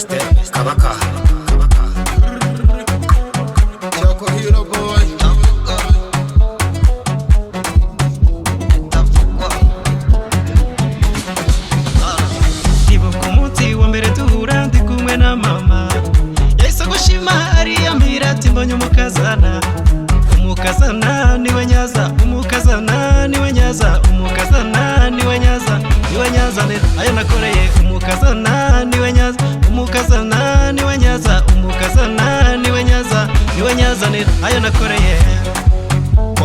best kabaka Choco Hero boy Ibuka umunsi wa mbere duhura ndi kumwe na mama yahise gushima ariyambira ati mbonye umukazana niwe nyaza umukazana niwe nyaza umukazana niwe nyaza niwe nyaza ayo nakoreye umukazana niwe nyaza umukazana niwe nyaza umukazana niwe nyaza ayo nakoreye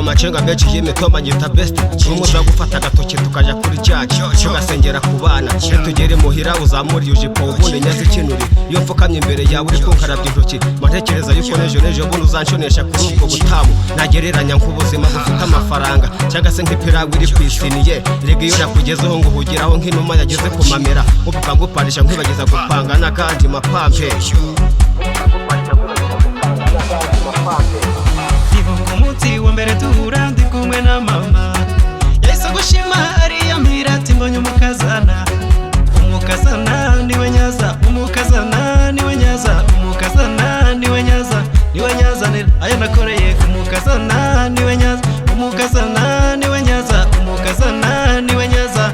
Macenga menshi y'imitoma nyita best umuza gufata agatoki tukaja kuri cyacu tugasengera ku bana tugere muhira uzamura ujipo ubundi nyazi kinuri iyo mfukamye imbere yawe uri kunkarabya intoki matekereza yuko nejo buno uzanshonesha kuri ubwo butamu nagereranya nk'ubuzima bufite amafaranga cyangwa se nk'ipiragu iri kwisiniye rege iyo nakugezeho ngo uhugiraho nk'inuma yageze ku mamera uvuga ngo uparisha nkibageza gupanga n'akandi mapampe umunsi wa mbere duhura ndi kumwe na mama yahise gushima ariyambira ati mbonye umukazana niwe nyaza umukazana niwe nyaza umukazana niwe nyaza ayo nakoreye umukazana niwe nyaza umukazana niwe nyaza umukazana niwe nyaza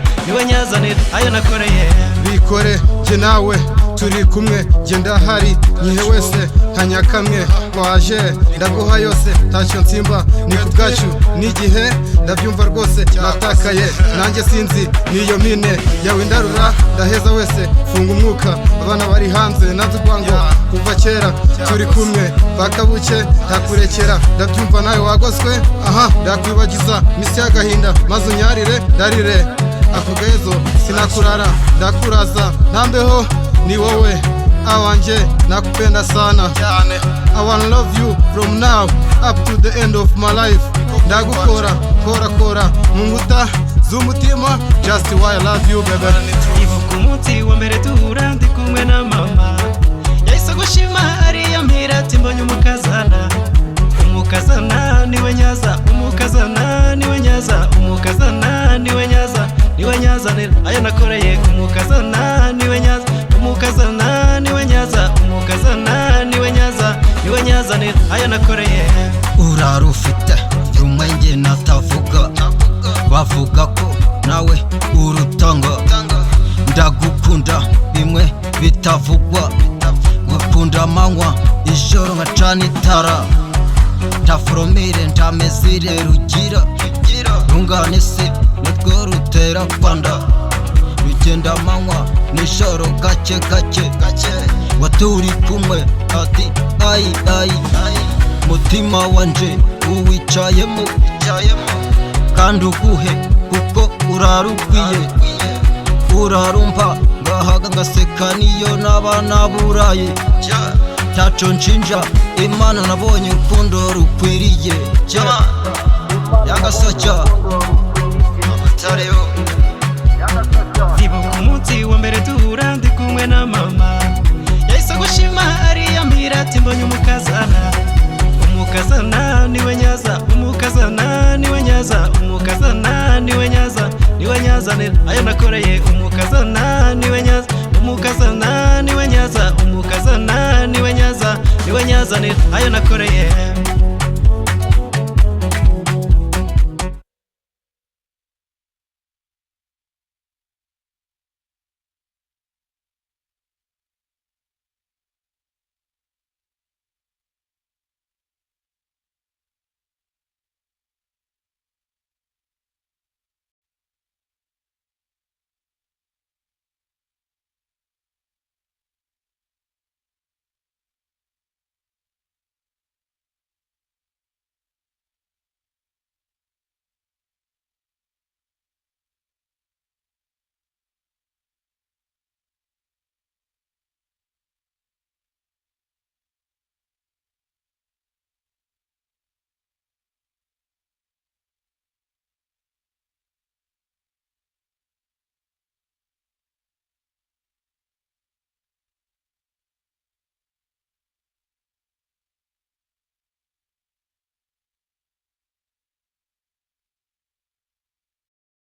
ayo nakoreye bikore jye nawe turi kumwe genda hari nyihe wese ntanyakamwe waje ndaguha yose ntacyo nsimba ni ku bwacu n'igihe ndabyumva rwose natakaye nanjye sinzi niyo mine yawe ndarura ndaheza wese funga umwuka abana bari hanze nazugwango kuva kera turi kumwe bakabuke ntakurekera ndabyumva nawe wagoswe aha ndakwibagiza misi y'agahinda maze unyarire ndarire ako gahezo sinakurara ndakuraza ntambeho ni wowe awanje nakupenda sana I wanna love you from now up to the end of my life ndagukora kora mu nkuta z'umutima just why I love you baby ibuka umunsi wa mbere duhura ndi kumwe na mama yahise gushima ariyambira ati mbonye umukazana niwe nyaza umukazana niwe nyaza umukazana niwe nyaza ayo nakoreye umukazana niwe nyaza umukazana niwe nyaza umukazana niwe nyaza ayo nakoreye urara ufite rumenge natavuga bavuga ko nawe urutanga ndagukunda bimwe bitavugwa gukunda amanywa ijoro nkacana itara tafuromire ntamezire rugira rungane se nitwo rutera kwanda rugenda amanywa nijoro gake waturi kumwe ati ayi mutima wanje uwicayemo kandi uguhe kuko urarukwiye urarumva ngahaga ngaseka niyo naba naburaye taco nshinja imana nabonye urukundo rukwiriye yagasacya ibuka umunsi wa mbere duhura ndi kumwe na mama yahise gushima ariyambira ati mbonye umukazana niwe nyaza umukazana niwe nyaza umukazana niwe nyaza ayo nakoreye umukazana niwe nyaza umukazana niwe nyaza umukazana niwe nyaza ayo nakoreye